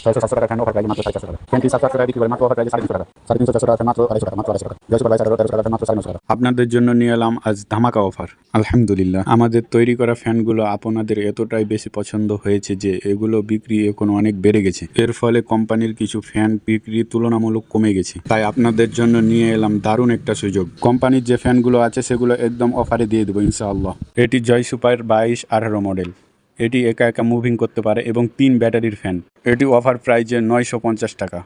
600-700 টাকা fan offer প্রাইজে মাত্র 450 টাকা। ফ্যানটি 700 টাকা বিক্রি করে মাত্র অফার প্রাইজে 350 টাকা। 350-400 টাকা মাত্র 250 টাকা, মাত্র 250 টাকা। 222-1300 টাকা মাত্র 950 টাকা। আপনাদের জন্য নিয়ে এলাম আজ ধামাকা অফার। আলহামদুলিল্লাহ, আমাদের তৈরি করা ফ্যানগুলো আপনাদের এতটাই বেশি পছন্দ হয়েছে যে এগুলো বিক্রি এখন অনেক বেড়ে গেছে। এর ফলে কোম্পানির কিছু ফ্যান বিক্রি তুলনামূলক কমে গেছে। তাই আপনাদের জন্য নিয়ে এলাম দারুণ একটা সুযোগ। কোম্পানির যে ফ্যানগুলো আছে সেগুলো একদম অফারে দিয়ে দেবো ইনশাআল্লাহ। এটি জয় সুপার 22-18 মডেল। এটি একা একা মুভিং করতে পারে এবং 3 ব্যাটারির ফ্যান। এটি অফার প্রাইজে 950 টাকা।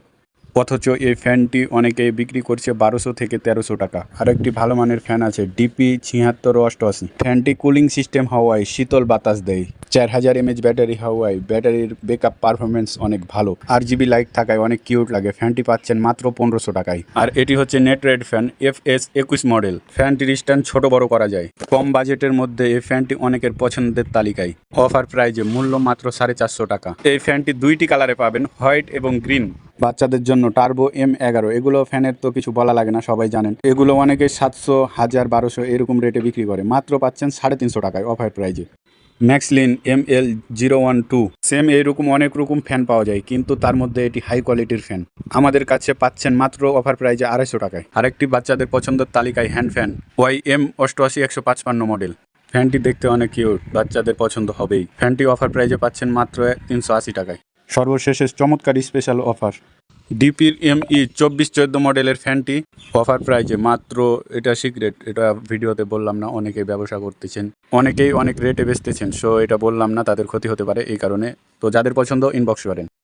অথচ এই ফ্যানটি অনেকেই বিক্রি করছে 1200 থেকে 1300 টাকা। আরেকটি ভালো মানের ফ্যান আছে ডিপি 7688। ফ্যানটি কুলিং সিস্টেম হওয়ায় শীতল বাতাস দেয়। 4000 mAh ব্যাটারি হওয়ায় ব্যাটারির ব্যাকআপ পারফরমেন্স অনেক ভালো। RGB লাইট থাকায় অনেক কিউট লাগে। ফ্যানটি পাচ্ছেন মাত্র 1500 টাকায়। আর এটি হচ্ছে net red fan FS21 model. ফ্যানটির স্ট্যান্ড ছোট বড় করা যায়। কম বাজেটের মধ্যে এই ফ্যানটি অনেকের পছন্দের তালিকায়। অফার প্রাইজে মূল্য মাত্র 450 টাকা। এই ফ্যানটি দুইটি কালারে পাবেন, হোয়াইট এবং গ্রিন। বাচ্চাদের জন্য টার্বো M11। এগুলো ফ্যানের তো কিছু বলা লাগে না, সবাই জানেন। এগুলো অনেকে 700, 1000, 1200 এরকম রেটে বিক্রি করে। মাত্র পাচ্ছেন 350 টাকায় অফার প্রাইজে। ম্যাক্সলিন ML012। সেম এইরকম অনেক রকম ফ্যান পাওয়া যায়, কিন্তু তার মধ্যে এটি হাই কোয়ালিটির ফ্যান। আমাদের কাছে পাচ্ছেন মাত্র অফার প্রাইজে 250 টাকায়। আরেকটি বাচ্চাদের পছন্দের তালিকায় হ্যান্ড ফ্যান YM88-155 মডেল। ফ্যানটি দেখতে অনেক কিউট, বাচ্চাদের পছন্দ হবেই। ফ্যানটি অফার প্রাইজে পাচ্ছেন মাত্র 380 টাকায়। সর্বশেষে চমৎকার স্পেশাল অফার ডিপির ME 2414 মডেলের ফ্যানটি অফার প্রাইজে মাত্র, এটা সিক্রেট, এটা ভিডিওতে বললাম না। অনেকেই ব্যবসা করতেছেন, অনেকেই অনেক রেটে বেচতেছেন, সো এটা বললাম না, তাদের ক্ষতি হতে পারে এই কারণে। তো যাদের পছন্দ ইনবক্স করেন।